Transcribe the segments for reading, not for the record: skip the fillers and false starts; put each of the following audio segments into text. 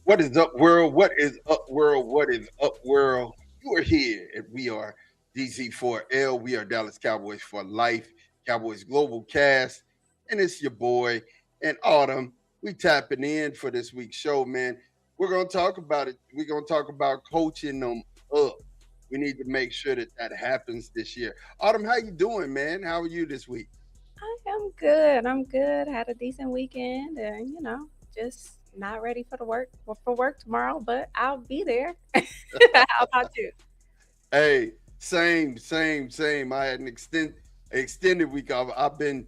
What is up, world? What is up, world? What is up, world? You are here, and we are DC4L. We are Dallas Cowboys for life, Cowboys Global Cast, and it's your boy and Autumn. We tapping in for this week's show, man. We're gonna talk about it. We're gonna talk about coaching them up. We need to make sure that that happens this year. Autumn, how you doing, man? How are you this week? I am good. I'm good. Had a decent weekend and just not ready for the work tomorrow, but I'll be there. How about you? Hey, same. I had an extended week. I've been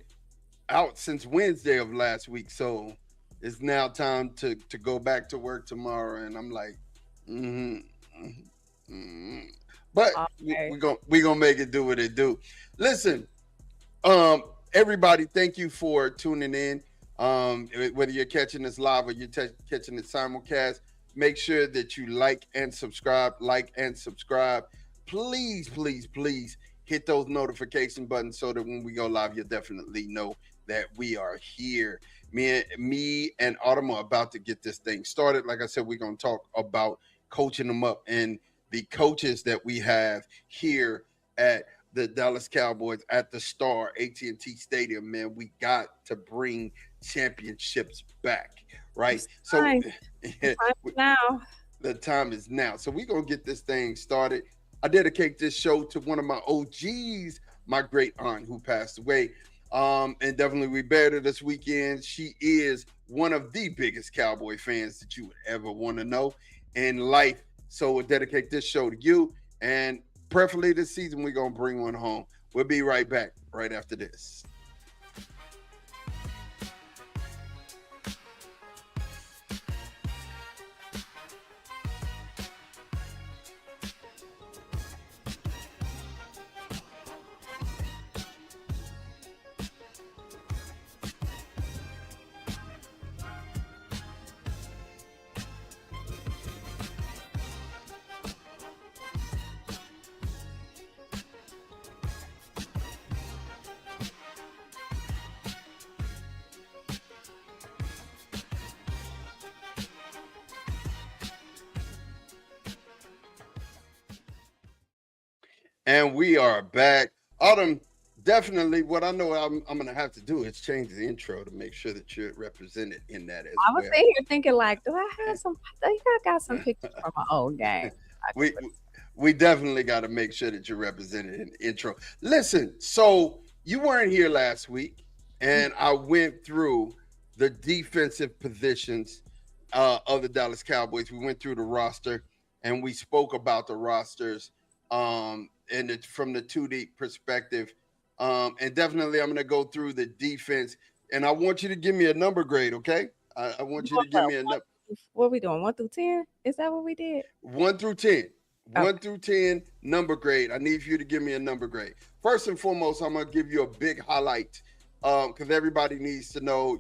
out since Wednesday of last week, so it's now time to go back to work tomorrow. And I'm like, mm-hmm, mm-hmm, mm-hmm. But Okay. we gonna make it do what it do. Listen, um, everybody, thank you for tuning in. Whether you're catching this live or you're catching it simulcast, make sure that you like and subscribe. Like and subscribe. Please hit those notification buttons so that when we go live, you'll definitely know that we are here. Me and Autumn are about to get this thing started. Like I said, we're gonna talk about coaching them up and the coaches that we have here at the Dallas Cowboys at the Star AT&T Stadium. Man, we got to bring championships back, right? It's So time. The time is now. the time is now. So we're gonna get this thing started. I dedicate this show to one of my OGs, my great aunt who passed away. And definitely we buried her this weekend. She is one of the biggest Cowboy fans that you would ever want to know in life. So we'll dedicate this show to you. And preferably this season, we're gonna bring one home. We'll be right back right after this. And we are back. Autumn, definitely what I know I'm going to have to do is change the intro to make sure that you're represented in that as I was well. sitting here thinking, like, do I have some? I think I got some pictures from my old game. I can we put. we definitely got to make sure that you're represented in the intro. Listen, so you weren't here last week, and I went through the defensive positions of the Dallas Cowboys. We went through the roster, and we spoke about the rosters and from the 2D perspective. And definitely, I'm going to go through the defense, and I want you to give me a number grade, okay? I You want you to want give what? me a number. What are we doing? 1 through 10? Is that what we did? 1 through 10. One Okay. through 10 number grade. I need you to give me a number grade. First and foremost, I'm going to give you a big highlight because everybody needs to know,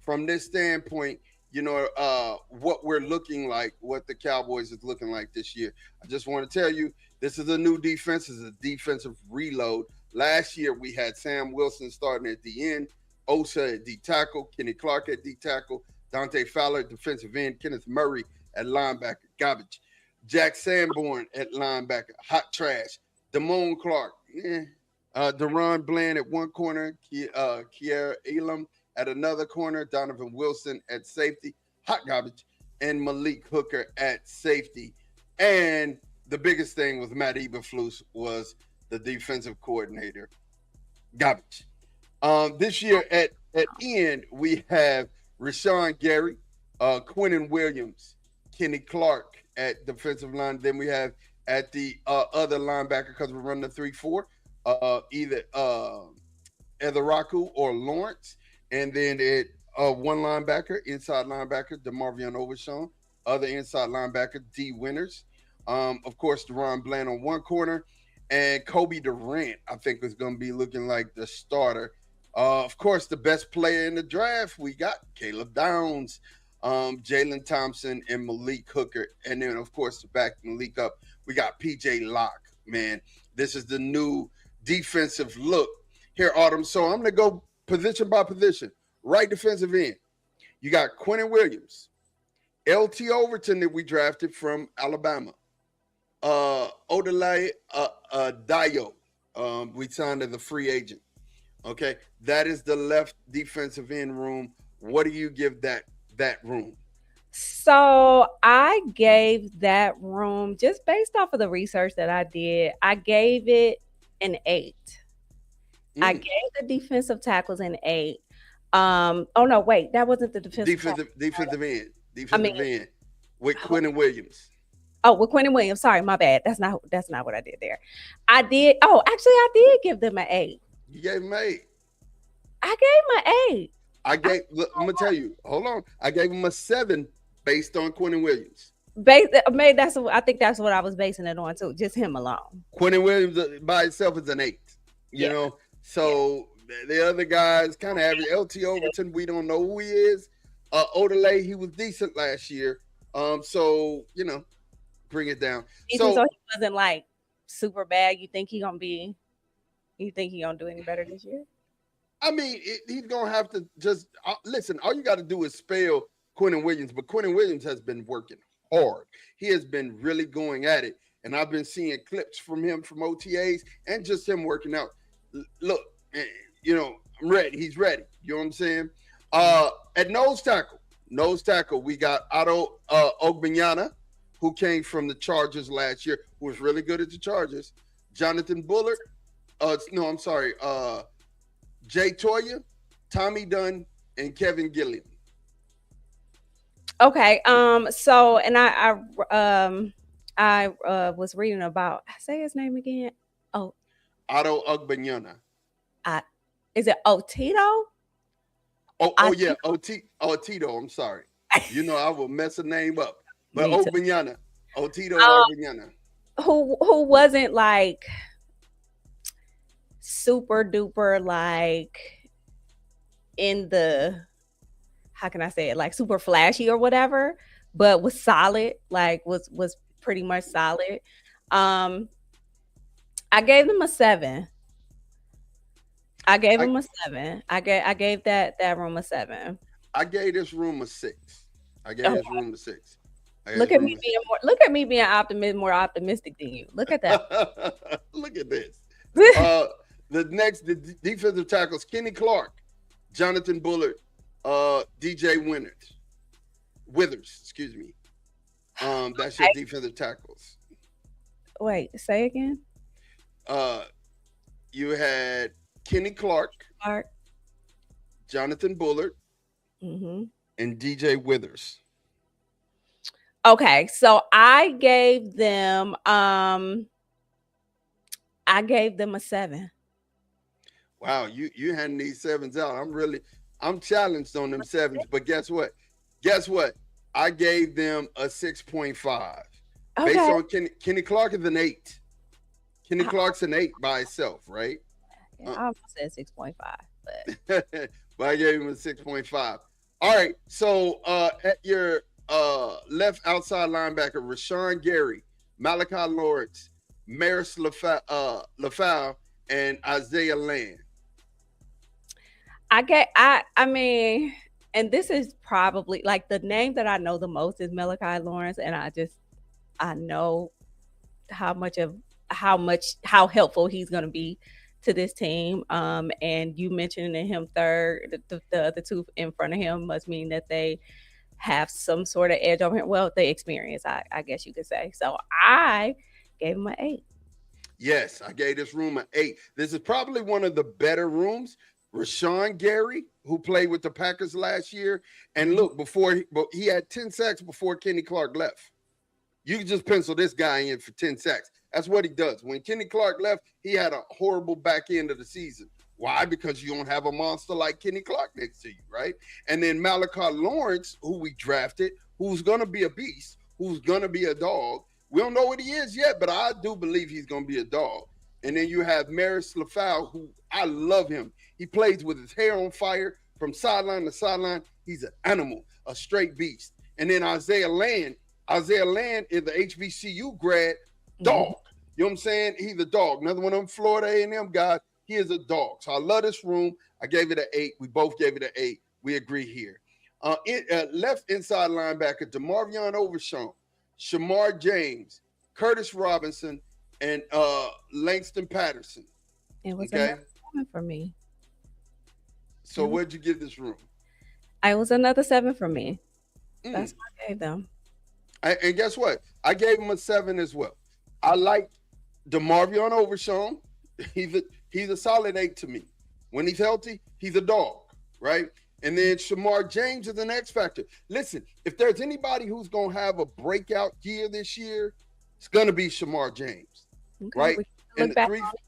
from this standpoint, what we're looking like, what the Cowboys is looking like this year. I just want to tell you, this is a new defense. This is a defensive reload. Last year, we had Sam Wilson starting at the end, Osa at D tackle, Kenny Clark at D tackle, Dante Fowler at defensive end, Kenneth Murray at linebacker, garbage. Jack Sanborn at linebacker, hot trash. Damone Clark, Deron Bland at one corner, Kier Elam at another corner, Donovan Wilson at safety, hot garbage, and Malik Hooker at safety. And the biggest thing with Matt Eberflus was the defensive coordinator, garbage. This year at end, we have Rashawn Gary, Quentin Williams, Kenny Clark at defensive line. Then we have at the other linebacker, because we're running the 3-4, either Edaraku or Lawrence. And then it one linebacker, inside linebacker, DeMarvion Overshawn. Other inside linebacker, D Winters. Of course, Deron Bland on one corner. And Kobe Durant, I think, is going to be looking like the starter. Of course, the best player in the draft, we got Caleb Downs, Jalen Thompson, and Malik Hooker. And then, of course, to back Malik up, we got PJ Locke. Man, this is the new defensive look here, Autumn. So I'm going to go position by position. Right defensive end, you got Quentin Williams. LT Overton that we drafted from Alabama. Odele Dio. We signed as a free agent. Okay, that is the left defensive end room. What do you give that room? So I gave that room just based off of the research that I did. I gave it an 8. I Mm. gave the defensive tackles an 8. Oh no, wait, that wasn't the defensive tackle. Defensive end, I mean, defensive end with Quentin Williams. oh, with Quentin Williams. Sorry, my bad. That's not what I did there. I did. Oh, actually, I did give them an 8. You gave him 8. I gave him an 8. Look, I'm gonna tell you. Hold on. I gave him a 7 based on Quentin Williams. Maybe I think that's what I was basing it on too. Just him alone. Quentin Williams by itself is an 8. You Yeah. know, Yeah. so the other guys kind of average. LT Overton, we don't know who he is. Odele, he was decent last year. So bring it down. Even so So he wasn't like super bad. You think he gonna be? You think he gonna do any better this year? I mean, he's gonna have to just listen. All you got to do is spell Quentin Williams, but Quentin Williams has been working hard. He has been really going at it, and I've been seeing clips from him from OTAs and just him working out. Look, eh, I'm ready. He's ready. You know what I'm saying? At nose tackle, we got Otto Ogbenyana, who came from the Chargers last year, who was really good at the Chargers. Jonathan Bullard. No, I'm sorry. Jay Toya, Tommy Dunn, and Kevin Gilliam. Okay. So, and I was reading about. Say his name again. Oh, Otto Ogbenyana. I is it Otito? Oh yeah, Otito. I'm sorry. I will mess a name up. But Me too. Ogbenyana. Otito Um, Ogbenyana. who wasn't like super duper like in the, how can I say it, like super flashy or whatever, but was solid, like was pretty much solid. Um I gave them a 7. I gave I, him a 7. I gave that room a 7. I gave this room a 6. I gave Oh, this room a 6. I gave look this at room me being more optimistic than you. Look at that. Look at this. The defensive tackles: Kenny Clark, Jonathan Bullard, DJ Withers. Excuse me. That's your defensive tackles. Wait, say again. Uh, you had Kenny Clark, Art. Jonathan Bullard, Mm-hmm. and DJ Withers. Okay, so I gave them a 7. Wow, you handing these 7s out. I'm challenged on them 7s, but guess what? I gave them a 6.5. Based Okay. on Kenny Clark is an 8. Kenny Clark's an 8 by itself, right? Yeah, I almost said 6.5, but But I gave him a 6.5. All right. So at your left outside linebacker, Rashawn Gary, Malachi Lawrence, Maris LaFau, and Isaiah Land. I mean, and this is probably like the name that I know the most is Malachi Lawrence, and I know how helpful he's going to be to this team. And you mentioning him third, the other two in front of him must mean that they have some sort of edge over him. Well, they experience, I guess you could say. So I gave him an 8. Yes, I gave this room an 8. This is probably one of the better rooms. Rashawn Gary, who played with the Packers last year, and look, he had 10 sacks before Kenny Clark left. You can just pencil this guy in for 10 sacks. That's what he does. When Kenny Clark left, he had a horrible back end of the season. Why? Because you don't have a monster like Kenny Clark next to you, right? And then Malachi Lawrence, who we drafted, who's going to be a beast, who's going to be a dog. We don't know what he is yet, but I do believe he's going to be a dog. And then you have Maris LaFau, who I love him. He plays with his hair on fire from sideline to sideline. He's an animal, a straight beast. And then Isaiah Land is the HBCU grad dog. You know what I'm saying? He's a dog. Another one of them Florida A&M guys. He is a dog. So I love this room. I gave it an 8. We both gave it an 8. We agree here. Left inside linebacker, DeMarvion Overshawn, Shamar James, Curtis Robinson, and Langston Patterson. It was Okay. another 7 for me. So what'd you give this room? I was another 7 for me. Mm. That's what I gave them. And guess what? I gave him a 7 as well. I like DeMarvion Overshawn. He's a solid 8 to me. When he's healthy, he's a dog, right? And then Shamar James is an X factor. Listen, if there's anybody who's gonna have a breakout year this year, it's gonna be Shamar James, Okay, right? look In back the on it.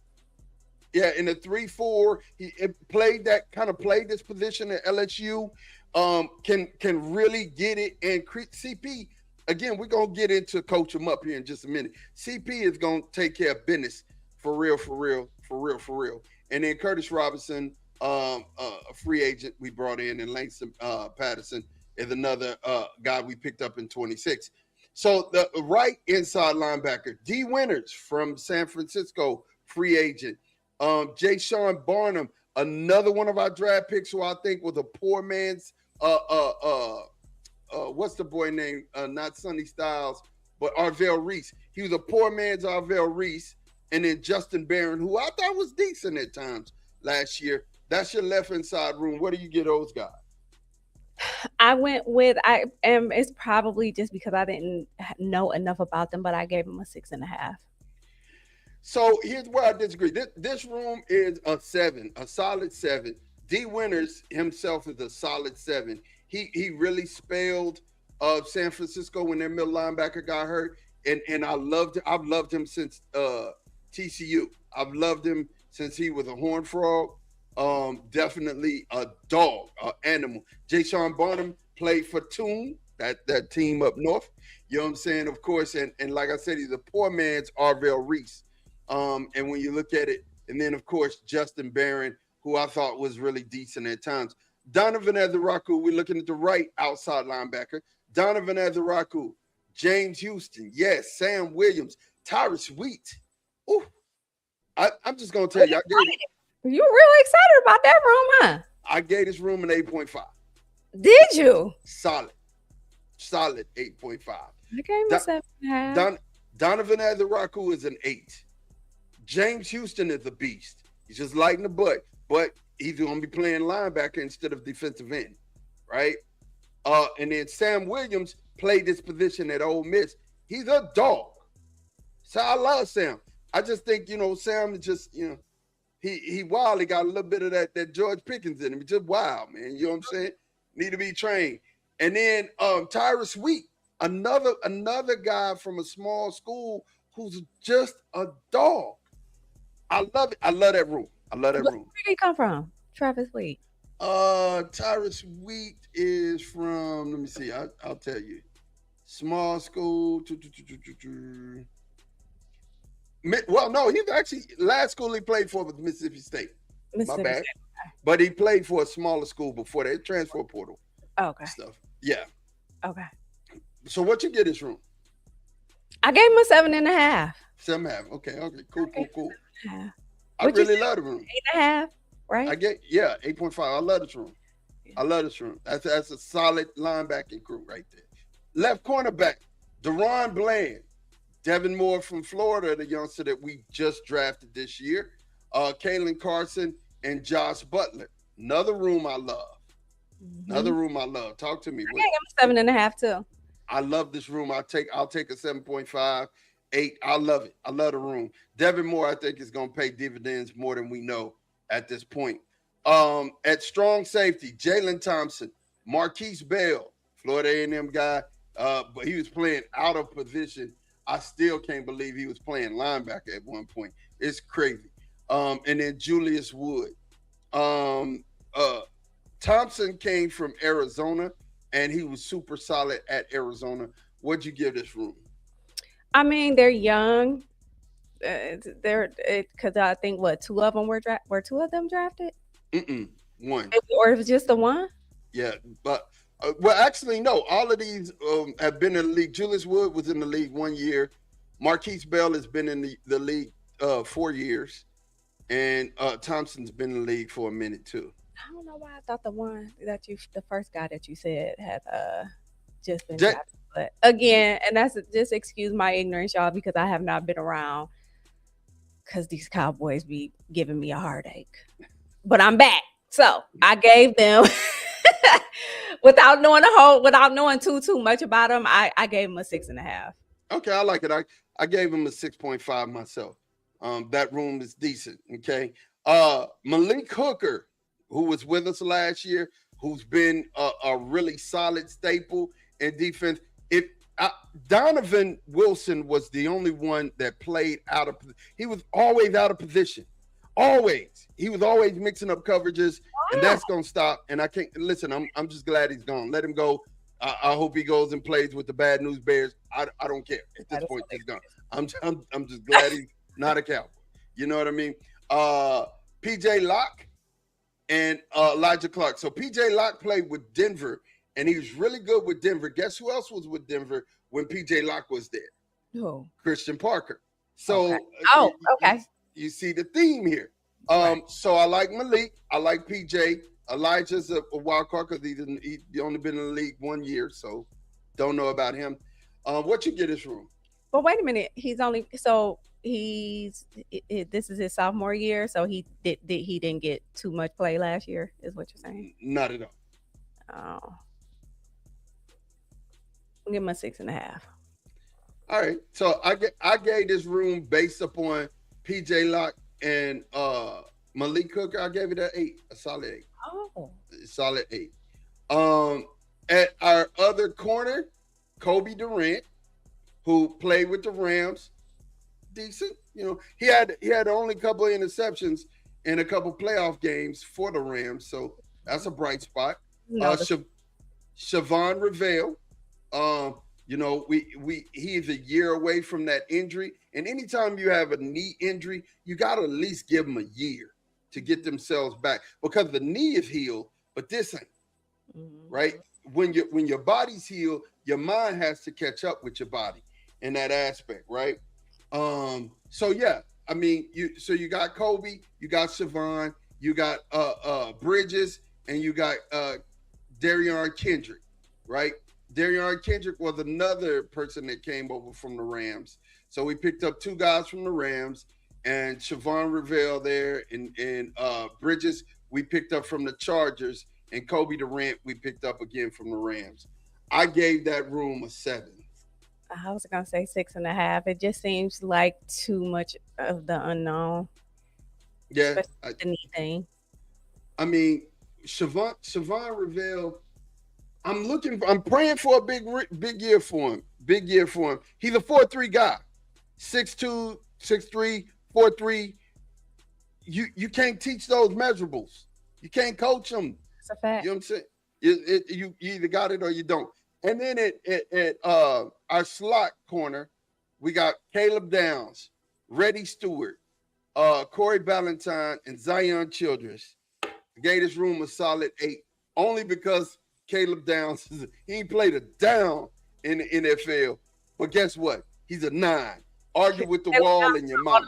yeah, in the 3-4, he played this position at LSU. Can really get it. And CP, again, we're gonna get into coach him up here in just a minute. CP is gonna take care of business for real. And then Curtis Robinson, a free agent we brought in, and Langston Patterson is another guy we picked up in 26. So the right inside linebacker, D Winters from San Francisco, free agent. Jay Sean Barnum, another one of our draft picks who I think was a poor man's what's the boy name? Not Sonny Styles, but Arvell Reese. He was a poor man's Arvell Reese. And then Justin Barron, who I thought was decent at times last year. That's your left inside room. What do you get those guys? I went with it's probably just because I didn't know enough about them, but I gave them a 6.5. So here's where I disagree. This room is a 7, a solid 7. D Winters himself is a solid 7. He really spelled San Francisco when their middle linebacker got hurt, and I've loved him since TCU. I've loved him since he was a Horned Frog. Definitely a dog, an animal. Jay Sean Barnum played for Toon, that team up north. You know what I'm saying? Of course, and like I said, he's a poor man's Arvell Reese. And when you look at it, and then of course Justin Barron, who I thought was really decent at times. Donovan Ezeraku, we're looking at the right outside linebacker. Donovan Ezeraku, James Houston, yes, Sam Williams, Tyrus Wheat. Ooh, I'm just gonna tell you, You were really excited about that room, huh? I gave this room an 8.5. Did you? Solid 8.5. I gave him a 7.5. Donovan Ezeraku is an 8. James Houston is a beast. He's just light in the butt, but he's going to be playing linebacker instead of defensive end, right? And then Sam Williams played this position at Ole Miss. He's a dog. So I love Sam. I just think, Sam is just, he wild. He got a little bit of that George Pickens in him. He's just wild, man. You know what I'm saying? Need to be trained. And then Tyrus Wheat, another guy from a small school who's just a dog. I love it. I love that room. Where did he come from? Travis Wheat. Tyrus Wheat is from, let me see, I'll tell you. Small school. Well, no, he's actually, last school he played for was Mississippi State. My bad. State. But he played for a smaller school before that, transfer portal. Okay. Stuff. Yeah. Okay. So what you get this room? I gave him a 7.5. 7.5. Okay. Cool. I What'd really love the room. 8.5, right? 8.5. I love this room. That's a solid linebacking crew right there. Left cornerback, Deron Bland. Devin Moore from Florida, the youngster that we just drafted this year. Kalen Carson and Josh Butler. Another room I love. Talk to me. I gave him a 7.5 too. I love this room. I'll take a 7.5, 8. I love it. I love the room. Devin Moore, I think, is going to pay dividends more than we know at this point. At strong safety, Jalen Thompson, Marquise Bell, Florida A&M guy, but he was playing out of position. I still can't believe he was playing linebacker at one point. It's crazy. And then Julius Wood. Thompson came from Arizona, and he was super solid at Arizona. What'd you give this room? I mean, they're young. Because I think two of them were two of them drafted? One. Or it was just the one? Yeah, but well, actually, no. All of these have been in the league. Julius Wood was in the league 1 year. Marquise Bell has been in the league 4 years, and Thompson's been in the league for a minute too. I don't know why I thought the first guy that you said had just been J- drafted. But again, and that's just excuse my ignorance, y'all, because I have not been around because these Cowboys be giving me a heartache. But I'm back. So I gave them without knowing too much about them, I gave them a 6.5. okay, I like it. I gave him a 6.5 myself. That room is decent. Okay. Malik Hooker, who was with us last year, who's been a really solid staple in defense. If uh, Donovan Wilson was the only one that played out of, he was always out of position. Always, he was always mixing up coverages, and Wow. that's gonna stop. And I can't listen. I'm just glad he's gone. Let him go. I hope he goes and plays with the Bad News Bears. I don't care at this That is point. He's gone. hilarious. I'm just glad he's not a Cowboy. You know what I mean? PJ Locke and Elijah Clark. So PJ Locke played with Denver, and he was really good with Denver. Guess who else was with Denver when PJ Locke was there? Oh, Christian Parker. okay. So Oh, okay. you see the theme here. Right. So I like Malik. I like PJ. Elijah's a wild card because he only been in the league 1 year, so don't know about him. What you get this room? But wait a minute. This is his sophomore year, so he didn't get too much play last year, is what you're saying? Not at all. Oh, I'll give him a 6.5. All right. So I gave this room based upon PJ Locke and Malik Cooker. I gave it an 8, a solid 8. Oh, A solid 8. Um, at our other corner, Kobe Durant, who played with the Rams, decent. You know, he had only a couple of interceptions in a couple playoff games for the Rams, so that's a bright spot. no, Siobhan Rivale, he's a year away from that injury, and anytime you have a knee injury, you got to at least give them a year to get themselves back because the knee is healed, but this ain't right. When your body's healed, your mind has to catch up with your body in that aspect, right? So yeah, I mean, you got Kobe, you got Siobhan, you got Bridges, and you got Darion Kendrick, right? Darion Kendrick was another person that came over from the Rams. So we picked up two guys from the Rams and Siobhan Rivale there and Bridges we picked up from the Chargers and Kobe Durant we picked up again from the Rams. I gave that room a 7. I was gonna say 6.5. It just seems like too much of the unknown, Yeah, especially the knee thing. I mean, Siobhan Rivale. I'm praying for a big year for him. Big year for him. He's a 4-3 guy. 6'2", 6'3", 4'3". You can't teach those measurables. You can't coach them. It's a fact. You know what I'm saying? You either got it or you don't. And then at our slot corner, we got Caleb Downs, Reddy Stewart, Corey Ballantyne, and Zion Childress. Gave this room a solid 8, only because Caleb Downs, he ain't played a down in the NFL. But guess what? He's a 9. Argue with the wall and your mama.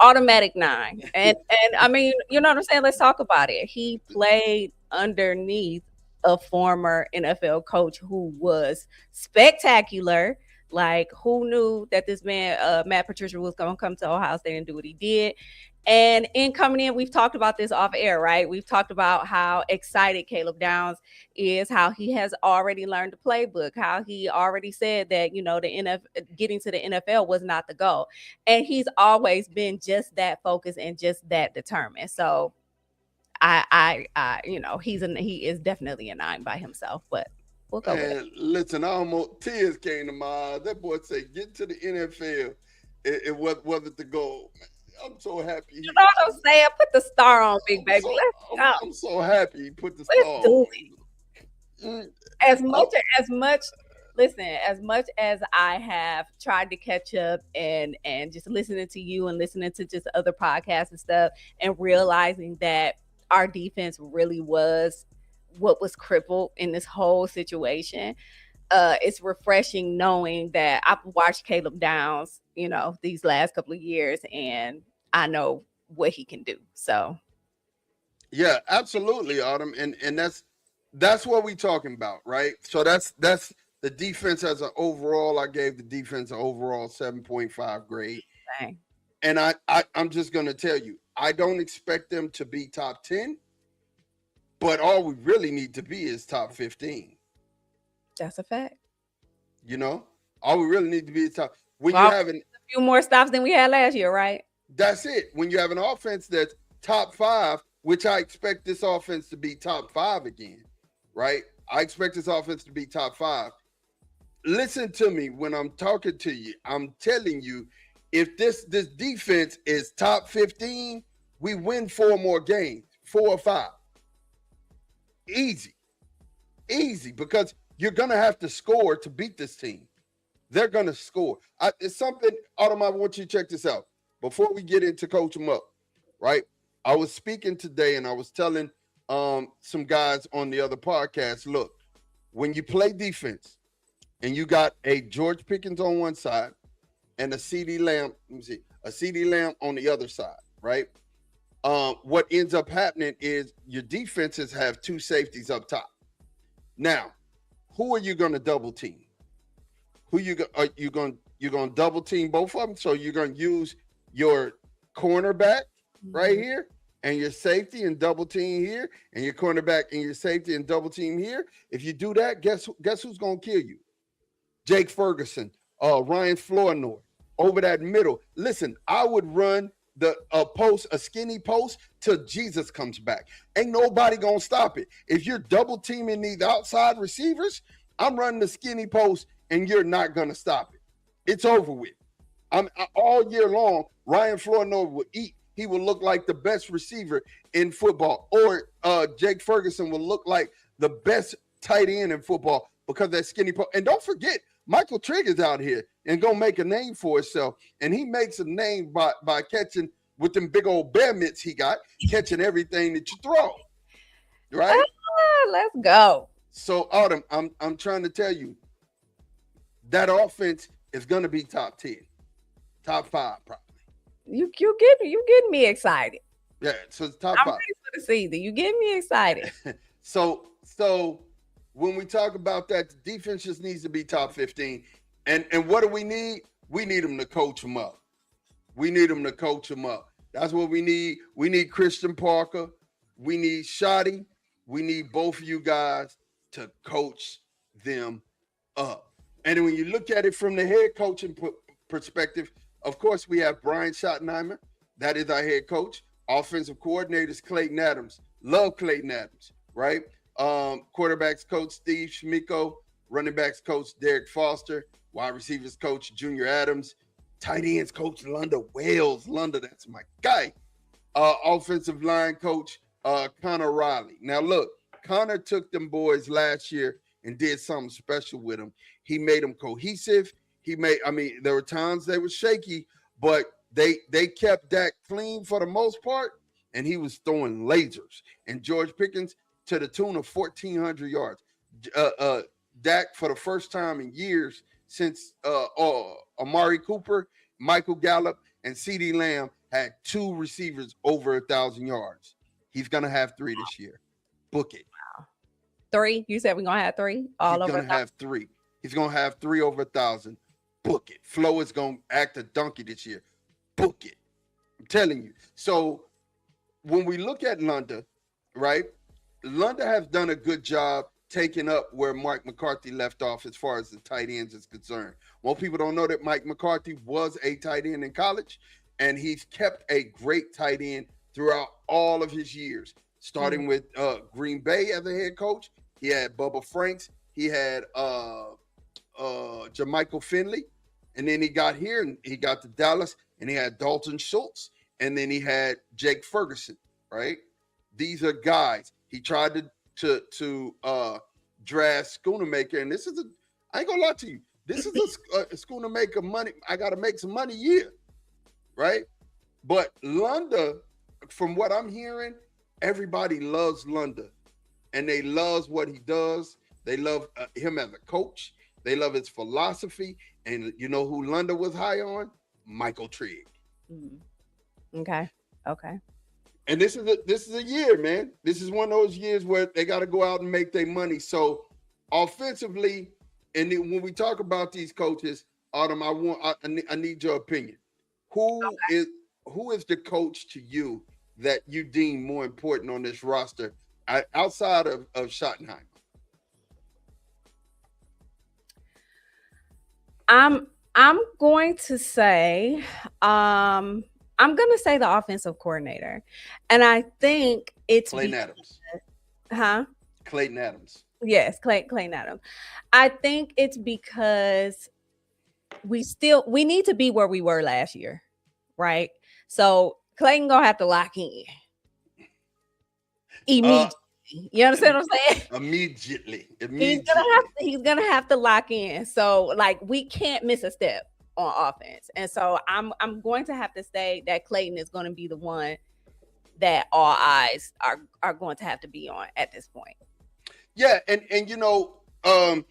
Automatic 9. And I mean, you know what I'm saying? Let's talk about it. He played underneath a former NFL coach who was spectacular. Like, who knew that this man, Matt Patricia, was going to come to Ohio State and do what he did? And in coming in, we've talked about this off air, right? We've talked about how excited Caleb Downs is, how he has already learned the playbook, how he already said that, getting to the NFL was not the goal. And he's always been just that focused and just that determined. So he is definitely a 9 by himself, but we'll go with it. Listen, I almost tears came to my eyes. That boy said, "Get to the NFL." It wasn't the goal. I'm so happy. You know what I'm saying? Put the star on, big baby. Let's go. I'm so happy he put the Let's star do on. it. As much as I have tried to catch up and just listening to you and listening to just other podcasts and stuff and realizing that our defense really was what was crippled in this whole situation. It's refreshing knowing that I've watched Caleb Downs, these last couple of years, and I know what he can do. So Yeah, absolutely, Autumn, and that's what we talking about, right? So that's the defense as an overall. I gave the defense an overall 7.5 grade, Dang, and I'm just gonna tell you, I don't expect them to be top 10, but all we really need to be is top 15. that's a fact. You know, all we really need to be is top. When you Well, have an a few more stops than we had last year, right? That's it. When you have an offense that's top five, which I expect this offense to be top five again, right? I expect this offense to be top five. Listen to me when I'm talking to you. I'm telling you, if this defense is top 15, we win four more games, 4 or 5. Easy, easy, because you're gonna have to score to beat this team. They're gonna score. It's something, Autumn. I want you to check this out before we get into coach them up. Right? I was speaking today, and I was telling some guys on the other podcast. Look, when you play defense, and you got a George Pickens on one side and a CD Lamb, let me see, a CD Lamb on the other side. Right? What ends up happening is your defenses have two safeties up top. Now, who are you going to double team? Who you are you're going to double team both of them? So you're going to use your cornerback right Mhm. here and your safety and double team here, and your cornerback and your safety and double team here. If you do that, guess who's going to kill you? Jake Ferguson, Ryan Flournoy over that middle. Listen, I would run the a skinny post till Jesus comes back. Ain't nobody gonna stop it. If you're double teaming these outside receivers, I'm running the skinny post, and you're not gonna stop it. It's over with. All year long. Ryan Flournoy will eat. He will look like the best receiver in football, or Jake Ferguson will look like the best tight end in football because that skinny post. And don't forget, Michael Trigger's out here and gonna make a name for himself, and he makes a name by catching with them big old bear mitts he got, catching everything that you throw, right? Let's go. So Autumn, I'm trying to tell you that offense is gonna be top 10, top five probably. You getting me excited. Yeah, so it's top I'm five. ready for the season. You getting me excited. So when we talk about that, the defense just needs to be top 15. And what do we need? We need them to coach them up. We need them to coach them up. That's what we need. We need Christian Parker. We need Shotty. We need both of you guys to coach them up. And when you look at it from the head coaching perspective, of course, we have Brian Schottenheimer. That is our head coach. Offensive coordinators, Clayton Adams. Love Clayton Adams, right? Quarterbacks coach, Steve Schmiko. Running backs coach, Derek Foster. Wide receivers coach, Junior Adams. Tight ends coach, Lunda Wales. Lunda, that's my guy. Offensive line coach, Connor Riley. Now, look, Connor took them boys last year and did something special with them. He made them cohesive. There were times they were shaky, but they kept Dak clean for the most part, and he was throwing lasers. And George Pickens to the tune of 1,400 yards. Dak, for the first time in years since Amari Cooper, Michael Gallup, and CeeDee Lamb had two receivers over 1,000 yards. He's gonna have three this year. Book it. Three. You said we're gonna have three He's all over. gonna have three. He's gonna have three over 1,000. Book it. Flo is gonna act a donkey this year. Book it. I'm telling you. So when we look at Lunda, right? Lunda has done a good job taking up where Mike McCarthy left off as far as the tight ends is concerned. Most people don't know that Mike McCarthy was a tight end in college, and he's kept a great tight end throughout all of his years, starting with Green Bay as a head coach. He had Bubba Franks. He had Jermichael Finley. And then he got here and he got to Dallas and he had Dalton Schultz. And then he had Jake Ferguson, right? These are guys. He tried to draft Schoonamaker. And this is I ain't gonna lie to you. This is a Schoonamaker money. I gotta make some money year, right? But Lunda, from what I'm hearing, everybody loves Lunda. And they love what he does. They love him as a coach. They love his philosophy. And you know who Lunda was high on? Michael Trigg. Mm. Okay. And this is a year, man. This is one of those years where they got to go out and make their money. So offensively, and then when we talk about these coaches, Autumn, I need your opinion. Who is who is the coach to you that you deem more important on this roster outside of Schottenheimer? I'm going to say I'm going to say the offensive coordinator. And I think it's Clayton Adams. huh? Clayton Adams. Yes, Clayton Adams. I think it's because we need to be where we were last year, right? So Clayton gonna have to lock in immediately. You understand what I'm saying? Immediately. He's gonna have to lock in. So like we can't miss a step on offense. And so I'm going to have to say that Clayton is going to be the one that all eyes are going to have to be on at this point. Yeah, and Clayton and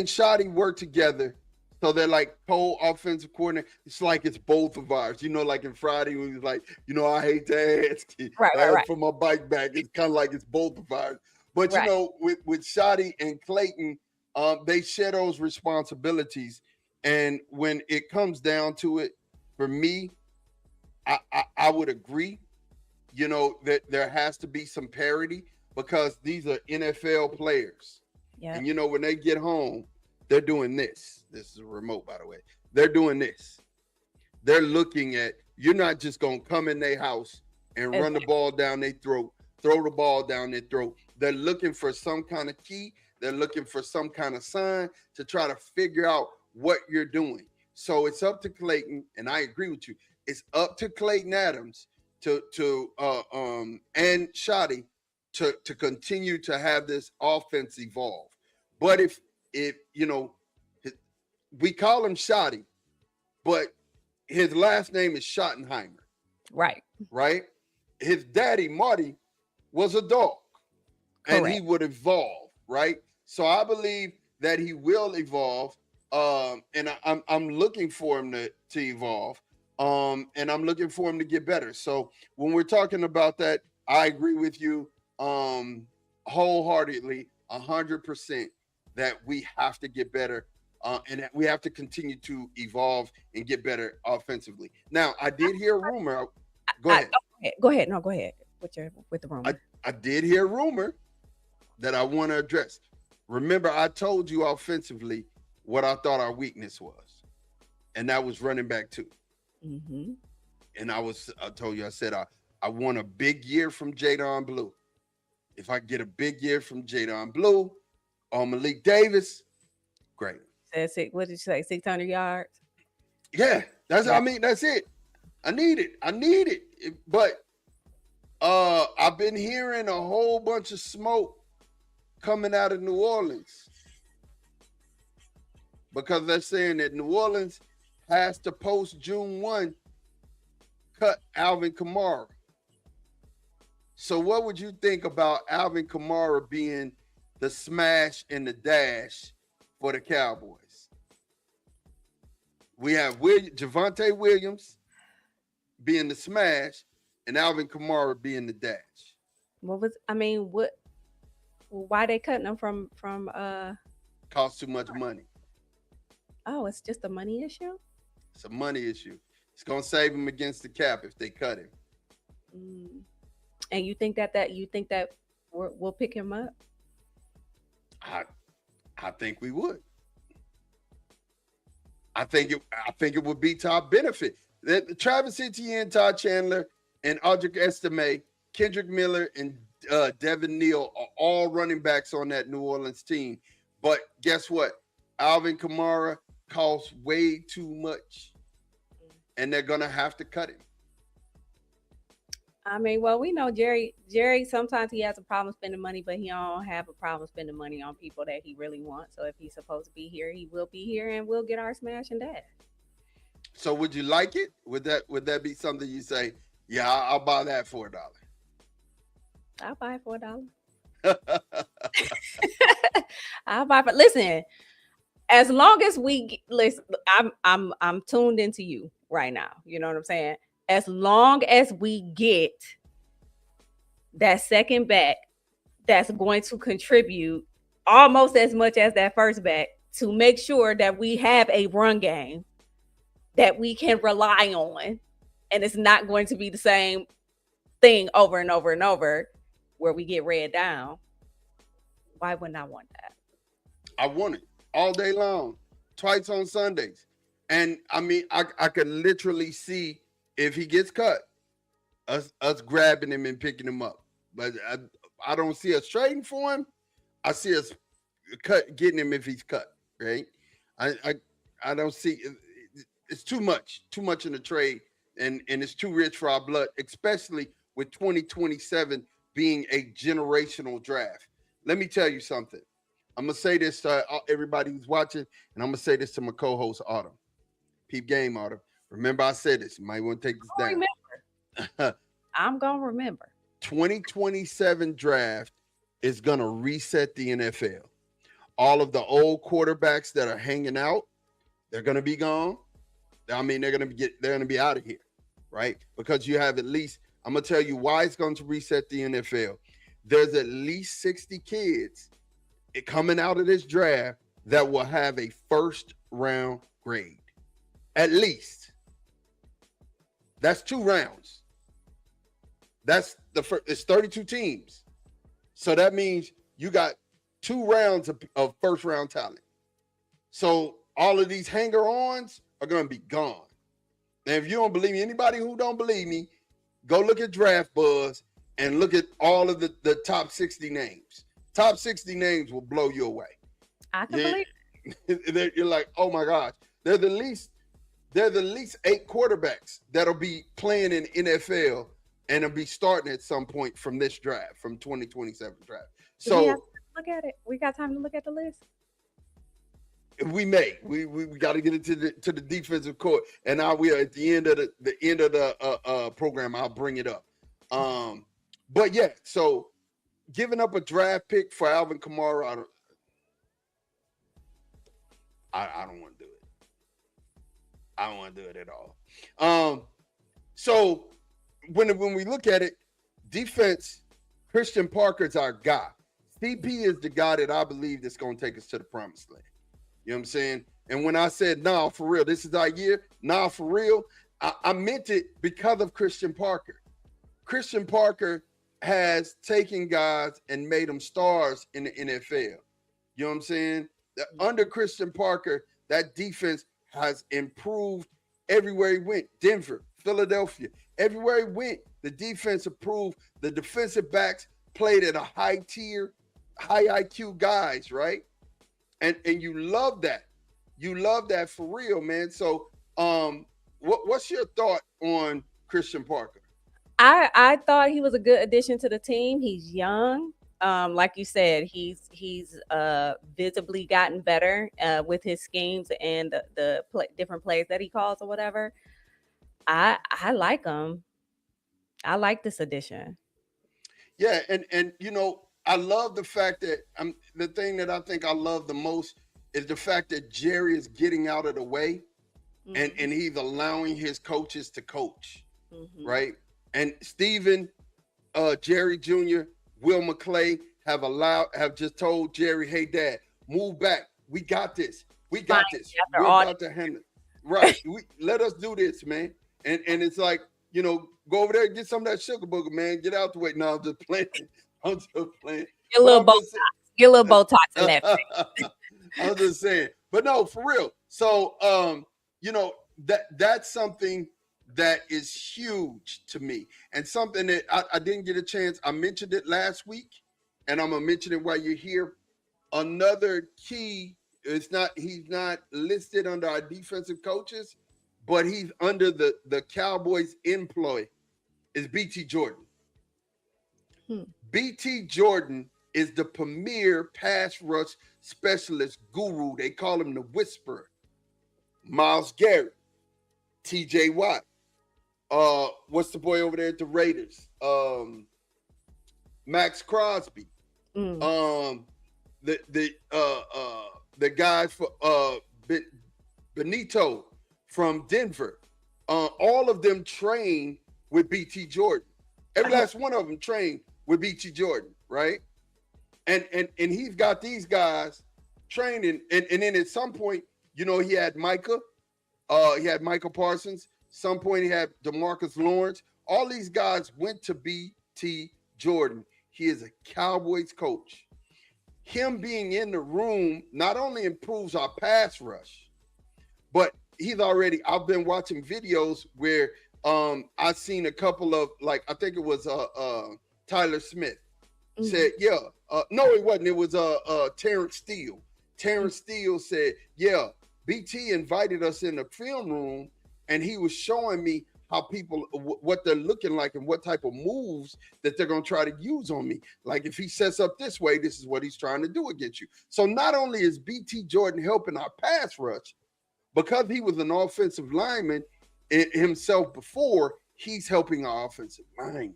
Shotty work together. So they're like co-offensive coordinator. It's like it's both of ours. Like in Friday, when he was like, I hate to ask you. Right. For my bike back. It's kind of like it's both of ours. But, with Shotty and Clayton, they share those responsibilities. And when it comes down to it, for me, I would agree, that there has to be some parity because these are NFL players. Yeah. And, when they get home, they're doing this. This is a remote, by the way. They're doing this. They're looking at, you're not just going to come in their house and run the ball down their throat, throw the ball down their throat. They're looking for some kind of key. They're looking for some kind of sign to try to figure out what you're doing. So it's up to Clayton, and I agree with you. It's up to Clayton Adams and Shotty to continue to have this offense evolve. But if we call him Shotty, but his last name is Schottenheimer. Right. His daddy, Marty, was a dog. Correct. And he would evolve, right? So I believe that he will evolve. And I'm looking for him to evolve. And I'm looking for him to get better. So when we're talking about that, I agree with you wholeheartedly, 100%, that we have to get better. And we have to continue to evolve and get better offensively. Now, I did hear a rumor. Go ahead. Go ahead. No, go ahead with the rumor. I did hear a rumor that I want to address. Remember, I told you offensively what I thought our weakness was, and that was running back too. Mm-hmm. And I told you, I said, I want a big year from Jadon Blue. If I get a big year from Jadon Blue or Malik Davis, great. What did you say? 600 yards? Yeah, that's it. I need it. But I've been hearing a whole bunch of smoke coming out of New Orleans because they're saying that New Orleans has to post June 1 cut Alvin Kamara. So what would you think about Alvin Kamara being the smash and the dash for the Cowboys? We have Javonte Williams being the smash and Alvin Kamara being the dash. Why they cutting them from costs too much money. Oh, it's just a money issue? It's a money issue. It's gonna save him against the cap if they cut him. And you think that we'll pick him up? I think we would. I think it would be to our benefit. Travis Etienne, Todd Chandler, and Audric Estime, Kendrick Miller, and Devin Neal are all running backs on that New Orleans team. But guess what? Alvin Kamara costs way too much, and they're gonna have to cut him. We know Jerry. Sometimes he has a problem spending money, but he don't have a problem spending money on people that he really wants. So if he's supposed to be here, he will be here, and we'll get our smash and dash. So would you like it? Would that be something you say? Yeah, I'll buy that for $1. I'll buy it for $1. I'll buy it. Listen, as long as listen, I'm tuned into you right now. You know what I'm saying? As long as we get that second back that's going to contribute almost as much as that first back to make sure that we have a run game that we can rely on. And it's not going to be the same thing over and over and over where we get read down. Why wouldn't I want that? I want it all day long, twice on Sundays. And I mean, I could literally see if he gets cut, us grabbing him and picking him up. But I don't see us trading for him. I see us getting him if he's cut, right? I I, I don't see it's too much in the trade, and it's too rich for our blood, especially with 2027 being a generational draft. Let me tell you something. I'm gonna say this to everybody who's watching, and I'm gonna say this to my co-host Autumn. Peep game, Autumn. Remember, I said this. You might want to take this Remember. down. I'm gonna remember. 2027 draft is gonna reset the NFL. All of the old quarterbacks that are hanging out, they're gonna be gone. I mean, they're gonna be out of here, right? Because you have at least, I'm gonna tell you why it's going to reset the NFL. There's at least 60 kids coming out of this draft that will have a first round grade. At least. That's 2 rounds. That's the first, it's 32 teams. So that means you got 2 rounds of first round talent. So all of these hanger-ons are going to be gone. And if you don't believe me, anybody who don't believe me, go look at Draft Buzz and look at all of the top 60 names. Top 60 names will blow you away. I can believe it. You're like, oh my gosh. They're the least 8 quarterbacks that'll be playing in NFL and will be starting at some point from this draft, from 2027 draft. So look at it. We got time to look at the list. We got to get into the defensive court, and I will at the end of the program. I'll bring it up. But yeah, so giving up a draft pick for Alvin Kamara, I don't want to do it. I don't want to do it at all. So when we look at it, defense, Christian Parker's our guy. CP is the guy that I believe that's going to take us to the promised land. You know what I'm saying? And when I said, nah, for real, this is our year, nah, for real, I meant it because of Christian Parker. Christian Parker has taken guys and made them stars in the NFL. You know what I'm saying? Under Christian Parker, that defense has improved everywhere he went. Denver, Philadelphia, everywhere he went, the defense improved. The defensive backs played at a high tier, high IQ guys, right? And you love that. You love that for real, man. So what's your thought on Christian Parker? I thought he was a good addition to the team. He's young. Like you said, he's visibly gotten better with his schemes and the different plays that he calls or whatever. I like him. I like this addition. Yeah, and you know, I love the fact that the thing that I think I love the most is the fact that Jerry is getting out of the way, and he's allowing his coaches to coach, right? And Steven, Jerry Jr., Will McClay have just told Jerry, hey, Dad, move back. We got this. We got this. We're about to handle it. Right. Let us do this, man. And it's like, you know, go over there and get some of that sugar booger, man. Get out the way. No, I'm just playing. I'm just playing. Get a little Botox. Get a little Botox in that face. I'm just saying. But no, for real. So, you know, that's something that is huge to me, and something that I didn't get a chance. I mentioned it last week, and I'm gonna mention it while you're here. Another key, he's not listed under our defensive coaches, but he's under the Cowboys employ, is BT Jordan. BT Jordan is the premier pass rush specialist guru. They call him the Whisperer. Myles Garrett, TJ Watt. What's the boy over there at the Raiders? Max Crosby. The guys for Benito from Denver. All of them train with BT Jordan. Every last one of them trained with BT Jordan, right? And he's got these guys training, and then at some point, he had Micah Parsons. Some point he had DeMarcus Lawrence. All these guys went to BT Jordan. He is a Cowboys coach. Him being in the room not only improves our pass rush, but I've been watching videos where I've seen a couple of, like, I think it was Tyler Smith said, no, it wasn't. It was Terrence Steele. Terrence Steele said, BT invited us in the film room, and he was showing me how people, what they're looking like and what type of moves that they're going to try to use on me. Like, if he sets up this way, this is what he's trying to do against you. So not only is BT Jordan helping our pass rush, because he was an offensive lineman himself before, he's helping our offensive lineman.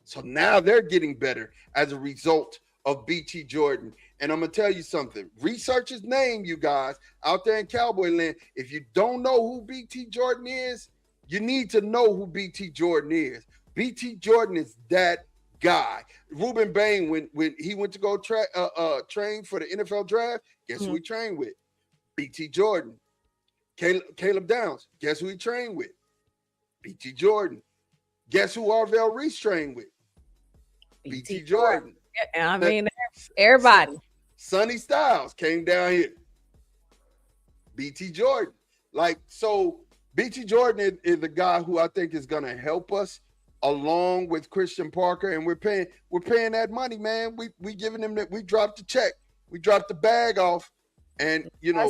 So now they're getting better as a result of BT Jordan. And I'm going to tell you something. Research his name, you guys, out there in Cowboy land. If you don't know who BT Jordan is, you need to know who BT Jordan is. BT Jordan is that guy. Ruben Bain, when he went to go train for the NFL draft, guess who he trained with? BT Jordan. Caleb Downs, guess who he trained with? BT Jordan. Guess who Arvell Reese trained with? BT Jordan. I mean, everybody. Sonny Styles came down here. BT Jordan. Like, so BT Jordan is the guy who I think is going to help us along with Christian Parker, and we're paying that money, man. We giving him that. We dropped the check. We dropped the bag off, and Jerry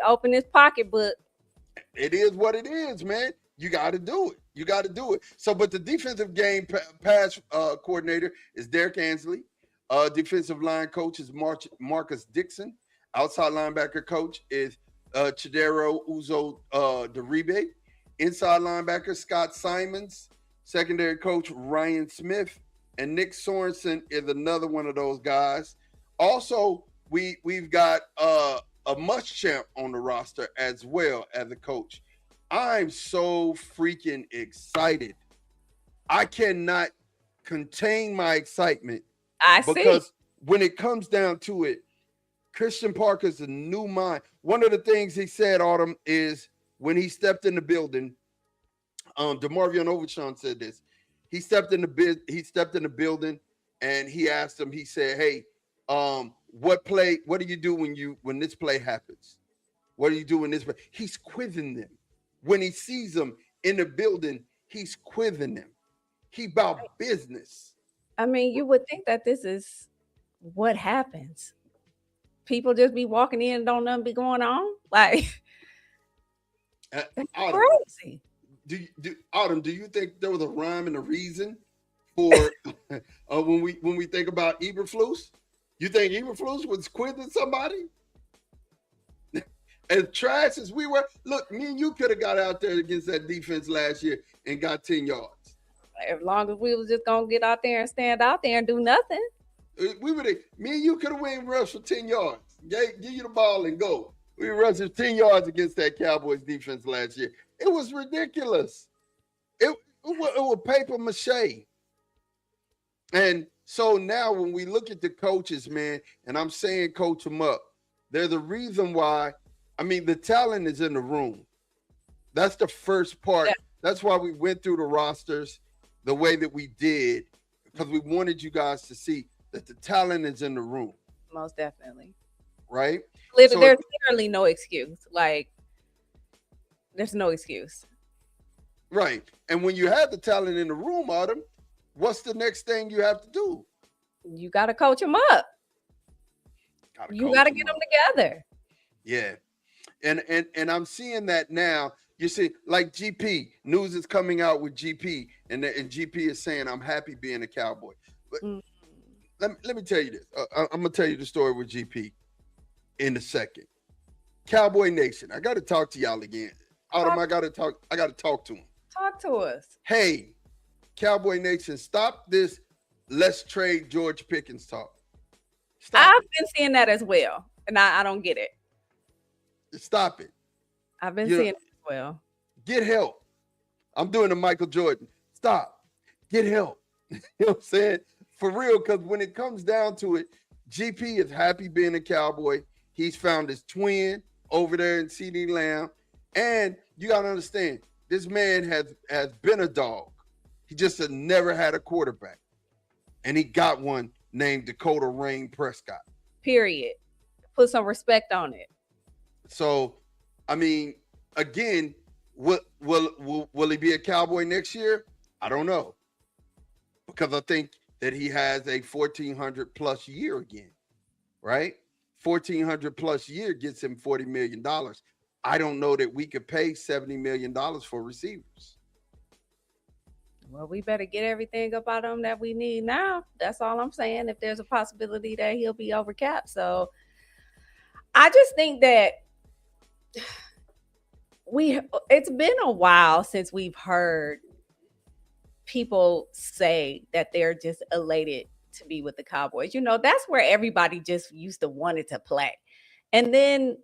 opened his pocketbook. It is what it is, man. You got to do it. You got to do it. So, but the defensive game pass coordinator is Derek Ansley. Defensive line coach is Marcus Dixon. Outside linebacker coach is Chidero Uzo Deribe. Inside linebacker Scott Simons. Secondary coach Ryan Smith. And Nick Sorensen is another one of those guys. Also, we've got a Muschamp on the roster as well as a coach. I'm so freaking excited. I cannot contain my excitement. Because when it comes down to it, Christian Parker's a new mind. One of the things he said, Autumn, is when he stepped in the building, DeMarvion Overshawn said this. He stepped in the building and he asked him, he said, hey, what do you do when this play happens? What do you do when this play? He's quizzing them. When he sees them in the building, he's quizzing them. He about business. I mean, you would think that this is what happens. People just be walking in and don't nothing be going on. Like, that's crazy. Autumn, do you think there was a rhyme and a reason for when we think about Eberflus? You think Eberflus was quizzing somebody? As trash as we were, look, me and you could have got out there against that defense last year and got 10 yards. As long as we was just gonna get out there and stand out there and do nothing. Me and you could have went and rushed for 10 yards. Give you the ball and go. We rushed for 10 yards against that Cowboys defense last year. It was ridiculous. It was paper mache. And so now when we look at the coaches, man, and I'm saying coach them up, there's a reason why. I mean, the talent is in the room. That's the first part. Yeah. That's why we went through the rosters the way that we did, because we wanted you guys to see that the talent is in the room. Most definitely. Right? There's literally no excuse. Like, there's no excuse. Right. And when you have the talent in the room, Autumn, what's the next thing you have to do? You got to coach them up. You got to get them together. Yeah. And I'm seeing that now. You see, like GP, news is coming out with GP, and GP is saying, I'm happy being a Cowboy. But let me tell you this. I'm going to tell you the story with GP in a second. Cowboy Nation, I got to talk to y'all again. Autumn, I got to talk to him. Talk to us. Hey, Cowboy Nation, stop this let's trade George Pickens talk. I've been seeing that as well, and I don't get it. Stop it. I've been seeing it as well. Get help. I'm doing the Michael Jordan. Stop. Get help. You know what I'm saying? For real, because when it comes down to it, GP is happy being a Cowboy. He's found his twin over there in CD Lamb. And you gotta understand, this man has been a dog. He just had never had a quarterback. And he got one named Dakota Rain Prescott. Period. Put some respect on it. So, I mean, again, will he be a Cowboy next year? I don't know. Because I think that he has a 1,400 plus year again, right? 1,400 plus year gets him $40 million. I don't know that we could pay $70 million for receivers. Well, we better get everything up out of him that we need now. That's all I'm saying. If there's a possibility that he'll be over cap. So I just think that it's been a while since we've heard people say that they're just elated to be with the Cowboys. You know, that's where everybody just used to want it to play. And then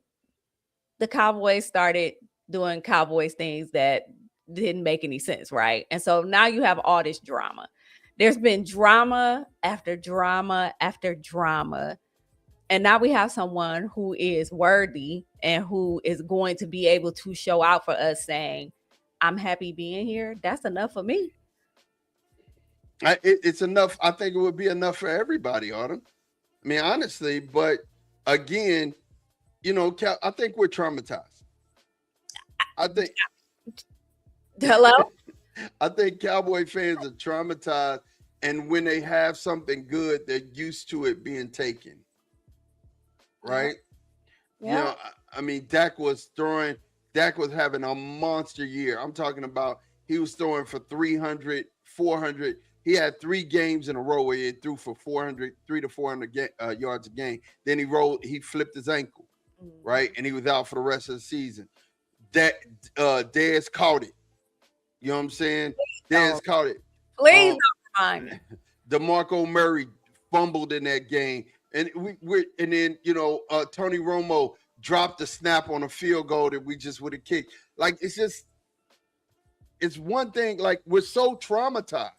the Cowboys started doing Cowboys things that didn't make any sense, right? And so now you have all this drama. There's been drama after drama after drama. And now we have someone who is worthy and who is going to be able to show out for us saying, I'm happy being here. That's enough for me. It's enough. I think it would be enough for everybody, Autumn. I mean, honestly, but again, you know, I think we're traumatized. I think. Hello? I think Cowboy fans are traumatized. And when they have something good, they're used to it being taken. Right? Yeah. You know, I mean, Dak was having a monster year. I'm talking about he was throwing for 300, 400. He had 3 games in a row where he threw for 300 to 400 yards a game. Then he flipped his ankle, right? And he was out for the rest of the season. Dez caught it. You know what I'm saying? Dez caught it. Please don't remind me. DeMarco Murray fumbled in that game. And and then, you know, Tony Romo dropped the snap on a field goal that we just would have kicked. Like, it's one thing. Like, we're so traumatized.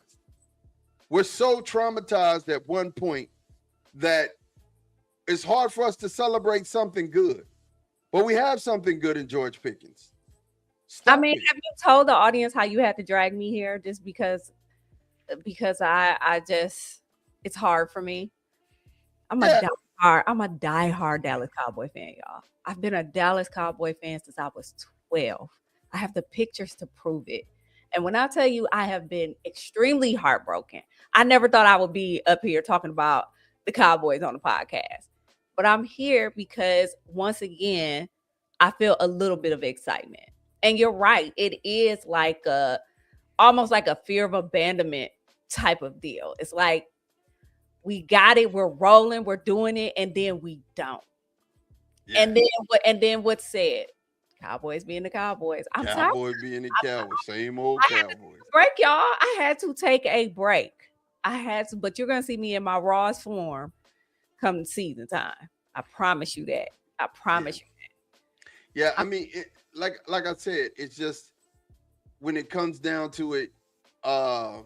We're so traumatized at one point that it's hard for us to celebrate something good. But we have something good in George Pickens. Have you told the audience how you had to drag me here just because I just, it's hard for me. I'm a diehard Dallas Cowboy fan, y'all. I've been a Dallas Cowboy fan since I was 12. I have the pictures to prove it. And when I tell you I have been extremely heartbroken, I never thought I would be up here talking about the Cowboys on the podcast. But I'm here because, once again, I feel a little bit of excitement. And you're right. It is like almost like a fear of abandonment type of deal. It's like, we got it, we're rolling, we're doing it, and then we don't. Yeah. And then what's said? Cowboys being the Cowboys. I'm Cowboys being the Cowboys. Same old Cowboys. Break, y'all. I had to take a break. But you're gonna see me in my rawest form come season time. I promise you that. I promise you that. Yeah, I mean, like I said, it's just when it comes down to it, I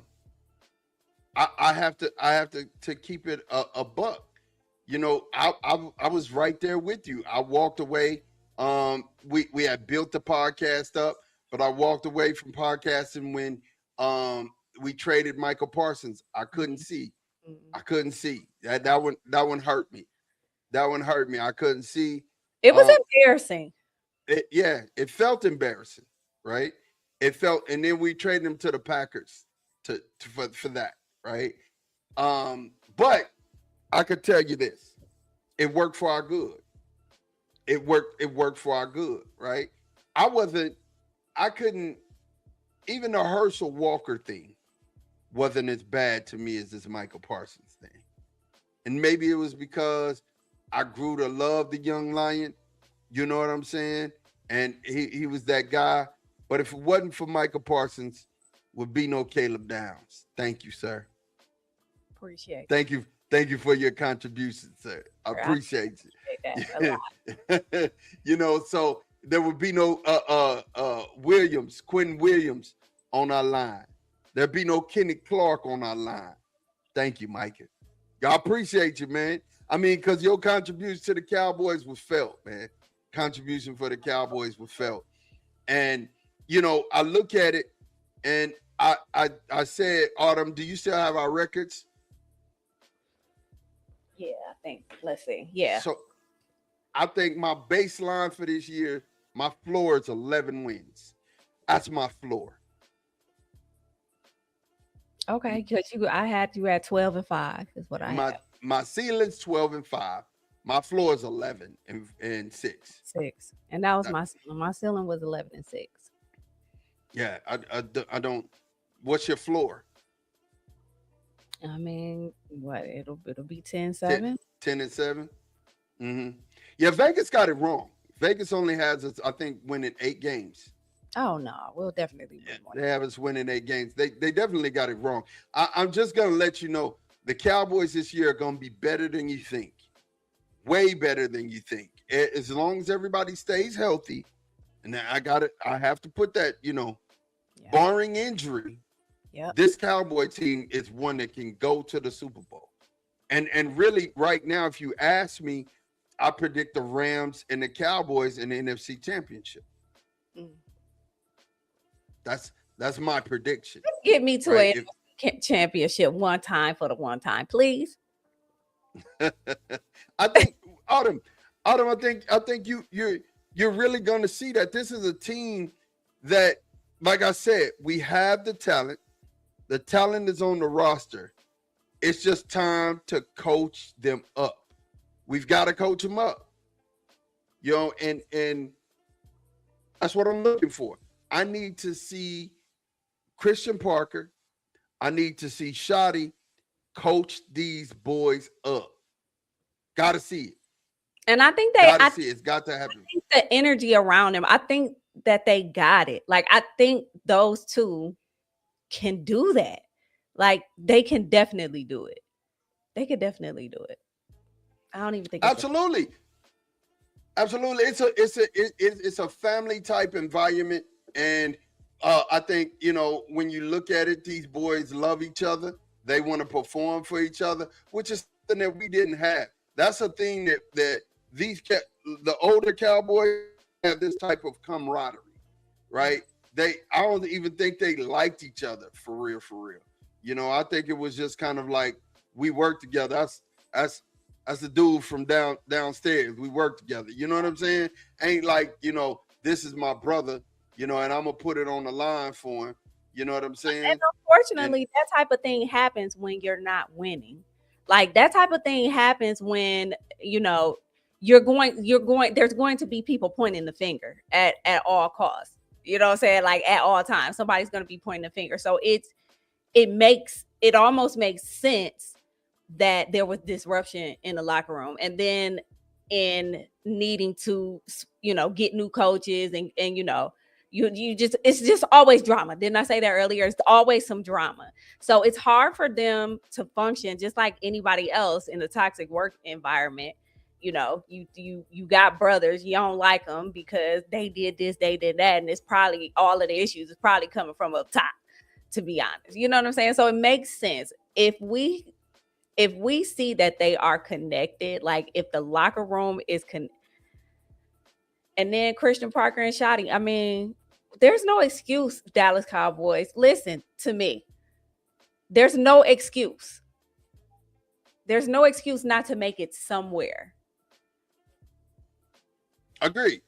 have to keep it a buck. You know, I was right there with you. I walked away. We had built the podcast up, but I walked away from podcasting when we traded Michael Parsons. I couldn't see. I couldn't see. That one hurt me. That one hurt me. I couldn't see. It was embarrassing. It felt embarrassing, right? It felt, and then we traded him to the Packers for that, right? But I could tell you this: it worked for our good. It worked for our good, right? I couldn't, even the Herschel Walker thing wasn't as bad to me as this Michael Parsons thing. And maybe it was because I grew to love the young lion. You know what I'm saying? And he was that guy. But if it wasn't for Michael Parsons, would be no Caleb Downs. Thank you, sir. Appreciate it. Thank you for your contribution, sir. I appreciate it. You know, so there would be no Quentin Williams on our line. There'll be no Kenny Clark on our line. Thank you, Micah. I appreciate you, man. I mean, because your contribution to the Cowboys was felt, man. Contribution for the Cowboys was felt. And, I look at it and I said, Autumn, do you still have our records? Yeah, I think. Let's see. Yeah. So I think my baseline for this year, my floor is 11 wins. That's my floor. Okay, because I had you at 12-5 is what I had. My ceiling's 12-5. My floor is 11-6. 6. And that was my ceiling. My ceiling was 11-6. Yeah, I don't. What's your floor? I mean, what it'll be 10-7. 10-7. Mm-hmm. Yeah, Vegas got it wrong. Vegas only has us, I think, winning 8 games. Oh no, we'll definitely win more. They have us winning 8 games. They definitely got it wrong. I'm just gonna let you know the Cowboys this year are gonna be better than you think. Way better than you think. As long as everybody stays healthy, and I have to put that, barring injury, this Cowboy team is one that can go to the Super Bowl. And really, right now, if you ask me, I predict the Rams and the Cowboys in the NFC Championship. Mm. That's my prediction. Get me to a championship one time for the one time, please. I think Autumn, I think you're really going to see that this is a team that, like I said, we have the talent. The talent is on the roster. It's just time to coach them up. We've got to coach them up. And that's what I'm looking for. I need to see Christian Parker. I need to see Shoddy coach these boys up. Got to see it. And I think it's got to happen. I think the energy around them, I think that they got it. Like, I think those two can do that. Like, they can definitely do it. They could definitely do it. I don't even think absolutely. It's a family type environment, and I think when you look at it, these boys love each other. They want to perform for each other, which is something that we didn't have. That's a thing that the older Cowboys have, this type of camaraderie, right? I don't even think they liked each other for real. I think it was just kind of like we worked together. That's the dude from downstairs. We work together. You know what I'm saying? Ain't like, this is my brother, and I'm going to put it on the line for him. You know what I'm saying? And unfortunately, that type of thing happens when you're not winning. Like, that type of thing happens when, there's going to be people pointing the finger at all costs. You know what I'm saying? Like, at all times, somebody's going to be pointing the finger. So it almost makes sense that there was disruption in the locker room, and then in needing to, get new coaches and it's just always drama. Didn't I say that earlier? It's always some drama. So it's hard for them to function just like anybody else in a toxic work environment. You got brothers, you don't like them because they did this, they did that. And it's probably all of the issues is probably coming from up top, to be honest. You know what I'm saying? So it makes sense. If we see that they are connected, like if the locker room is and then Christian Parker and Shoddy, I mean, there's no excuse, Dallas Cowboys. Listen to me. There's no excuse. There's no excuse not to make it somewhere. Agree.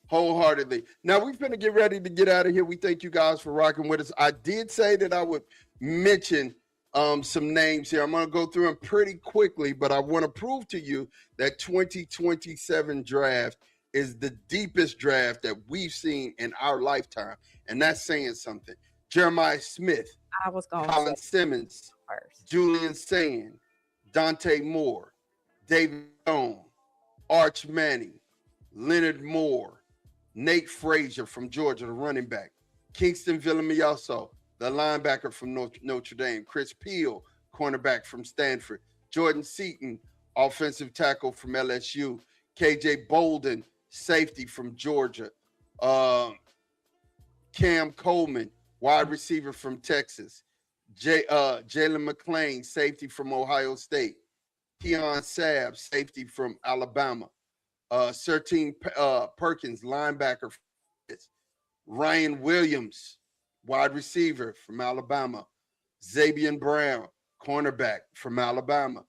Wholeheartedly. Now we're going to get ready to get out of here. We thank you guys for rocking with us. I did say that I would mention some names here. I'm going to go through them pretty quickly, but I want to prove to you that 2027 draft is the deepest draft that we've seen in our lifetime, and that's saying something. Jeremiah Smith, Colin Simmons, Julian Sand, Dante Moore, David Stone, Arch Manning, Leonard Moore, Nate Frazier from Georgia, the running back, Kingston Villamioso, the linebacker from Notre Dame, Chris Peel, cornerback from Stanford, Jordan Seaton, offensive tackle from LSU, KJ Bolden, safety from Georgia, Cam Coleman, wide receiver from Texas. Jalen McClain, safety from Ohio State. Keon Sabb, safety from Alabama. Sertine Perkins, linebacker. Ryan Williams, wide receiver from Alabama. Xavier Brown, cornerback from Alabama.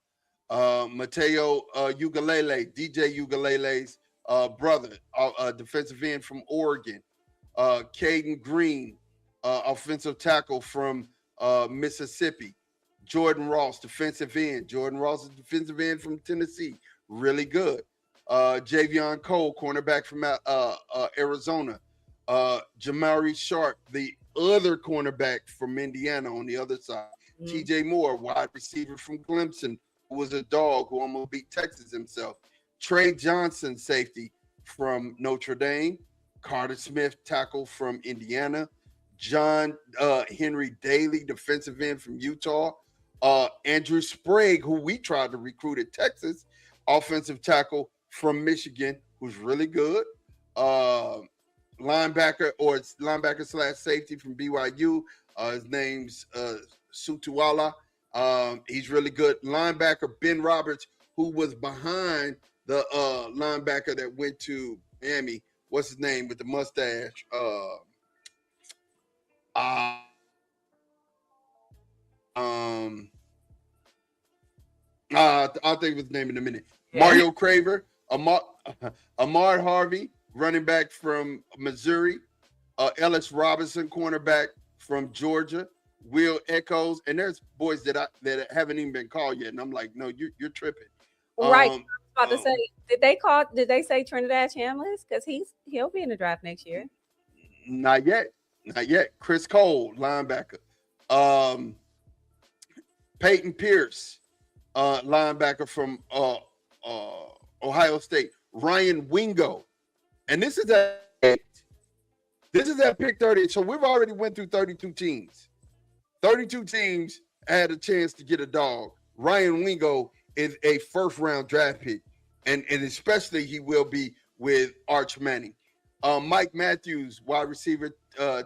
Mateo Ugalele, DJ Ugalele's brother, defensive end from Oregon. Caden Green, offensive tackle from Mississippi. Jordan Ross, defensive end. Jordan Ross is defensive end from Tennessee. Really good. Javion Cole, cornerback from Arizona. Jamari Sharp, the other cornerback from Indiana on the other side. Mm-hmm. TJ Moore, wide receiver from Clemson, who was a dog who almost beat Texas himself. Trey Johnson, safety from Notre Dame. Carter Smith, tackle from Indiana. John Henry Daly, defensive end from Utah. Andrew Sprague, who we tried to recruit at Texas, offensive tackle from Michigan, who's really good. Linebacker slash safety from BYU. His name's Sutuala. He's really good. Linebacker Ben Roberts, who was behind the linebacker that went to Miami. What's his name with the mustache? I'll think of his name in a minute. Yeah. Mario Craver, Ahmad Harvey, running back from Missouri. Ellis Robinson, cornerback from Georgia. Will Echoes, and there's boys that haven't even been called yet, and I'm like, no, you're tripping. Right. I was about to say, did they say Trinidad Chambliss? Because he'll be in the draft next year. Not yet. Chris Cole, linebacker. Peyton Pierce, linebacker from Ohio State. Ryan Wingo, and this is at pick 30. So we've already went through 32 teams. 32 teams had a chance to get a dog. Ryan Wingo is a first-round draft pick, and especially he will be with Arch Manning. Mike Matthews, wide receiver,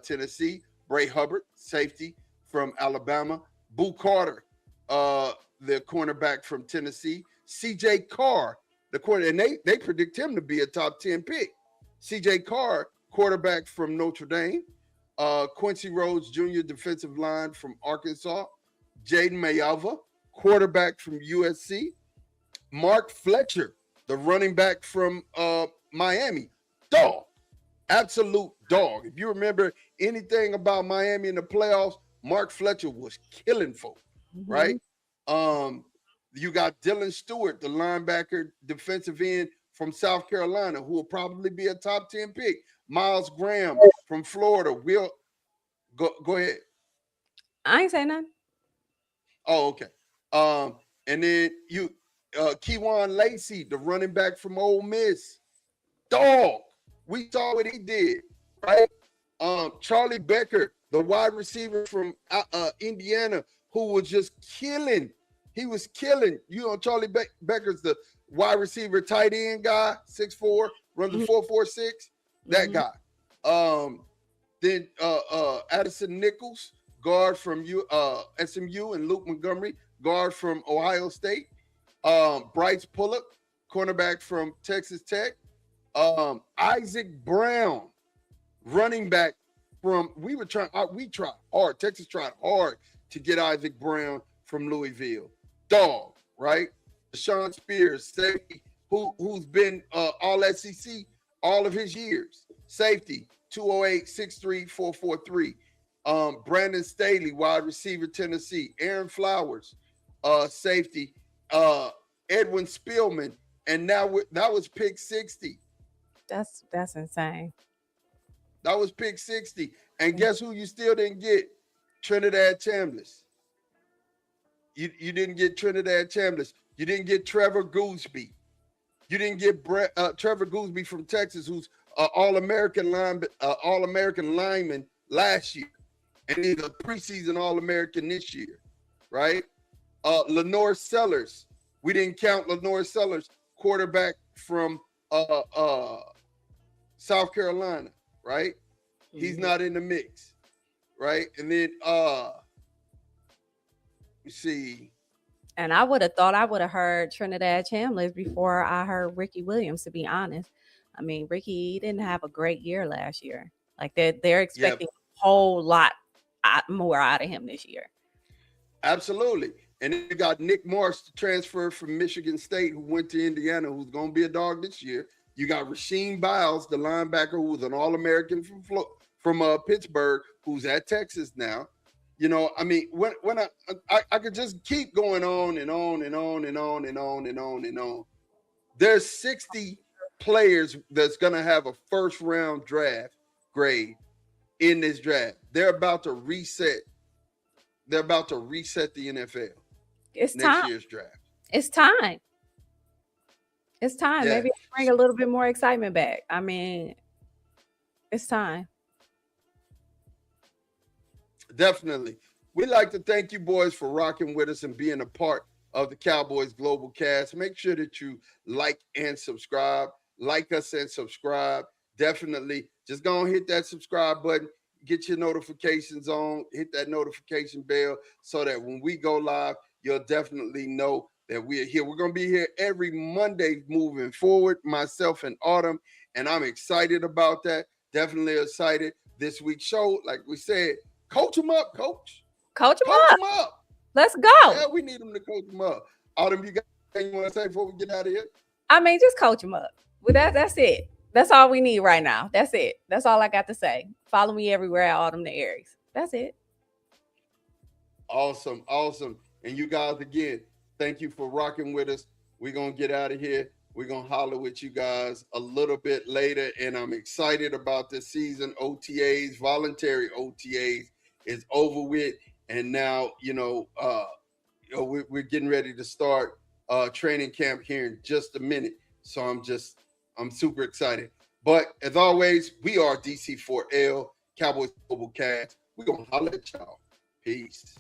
Tennessee. Bray Hubbard, safety from Alabama. Boo Carter, the cornerback from Tennessee. C.J. Carr, the corner, and they predict him to be a top 10 pick. C.J. Carr, quarterback from Notre Dame. Quincy Rhodes Jr., defensive line from Arkansas. Jaden Mayava, quarterback from USC. Mark Fletcher, the running back from Miami. Dog. Absolute dog. If you remember anything about Miami in the playoffs, Mark Fletcher was killing folk, right? You got Dylan Stewart, the linebacker, defensive end from South Carolina, who will probably be a top 10 pick. Miles Graham from Florida. Will go ahead. I ain't saying nothing. Oh, okay. And then Keywan Lacey, the running back from Ole Miss. Dog. We saw what he did, right? Charlie Becker, the wide receiver from Indiana, who was just killing. He was killing. Charlie Becker's the wide receiver, tight end guy, 6'4", runs the 4.46. That guy. Then Addison Nichols, guard from SMU, and Luke Montgomery, guard from Ohio State. Bryce Pullock, cornerback from Texas Tech. Isaac Brown, running back from we tried hard. Texas tried hard to get Isaac Brown from Louisville. Dog, right? Deshaun Spears, safety, who's been all SEC all of his years. Safety, 208, 6'3", 443. Brandon Staley, wide receiver, Tennessee. Aaron Flowers, safety. Edwin Spielman, and that was pick 60. That's insane. That was pick 60. And guess who you still didn't get? Trinidad Chambliss. You didn't get Trinidad Chambliss. You didn't get Trevor Gooseby. You didn't get Trevor Gooseby from Texas, who's All-American lineman last year. And he's a preseason All-American this year, right? Lenore Sellers. We didn't count Lenore Sellers, quarterback from South Carolina, right? He's not in the mix, right? And then you see, And I would have thought I would have heard Trinidad Chambliss before I heard Ricky Williams, to be honest. I mean, Ricky didn't have a great year last year. Like they're yeah, expecting a whole lot more out of him this year. absolutely. And then you got Nick Morris, the transfer from Michigan State, who went to Indiana, who's going to be a dog this year. You got Rasheem Biles, the linebacker, who's an All-American from Pittsburgh, who's at Texas now. You know, I mean, when I could just keep going on and on and on and on and on and on and on. There's 60 players that's going to have a first round draft grade in this draft. They're about to reset. They're about to reset the NFL It's next time. year's draft. It's time. It's time. Yeah, Maybe bring a little bit more excitement back. I mean, it's time. definitely. We'd like to thank you boys for rocking with us and being a part of the Cowboys Global Cast. Make sure that you like and subscribe. Like us and subscribe. Definitely. Just go and hit that subscribe button. Get your notifications on. Hit that notification bell so that when we go live, you'll definitely know that we're here. We're going to be here every Monday moving forward, myself and Autumn, and I'm excited about that. Definitely excited. This week's show, like we said, coach them up, coach. Coach him Coach up. them up. Let's go. Yeah, we need them to coach them up. Autumn, you got anything you want to say before we get out of here? I mean, just coach him up. But that's it. That's all we need right now. That's it. That's all I got to say. Follow me everywhere at Autumn the Aries. That's it. Awesome, awesome. And you guys, again, thank you for rocking with us. We're going to get out of here. We're going to holler with you guys a little bit later. And I'm excited about this season. OTAs, voluntary OTAs is over with. And now, we're getting ready to start training camp here in just a minute. So I'm super excited. But as always, we are DC4L, Cowboys Global Cast. We're going to holler at y'all. Peace.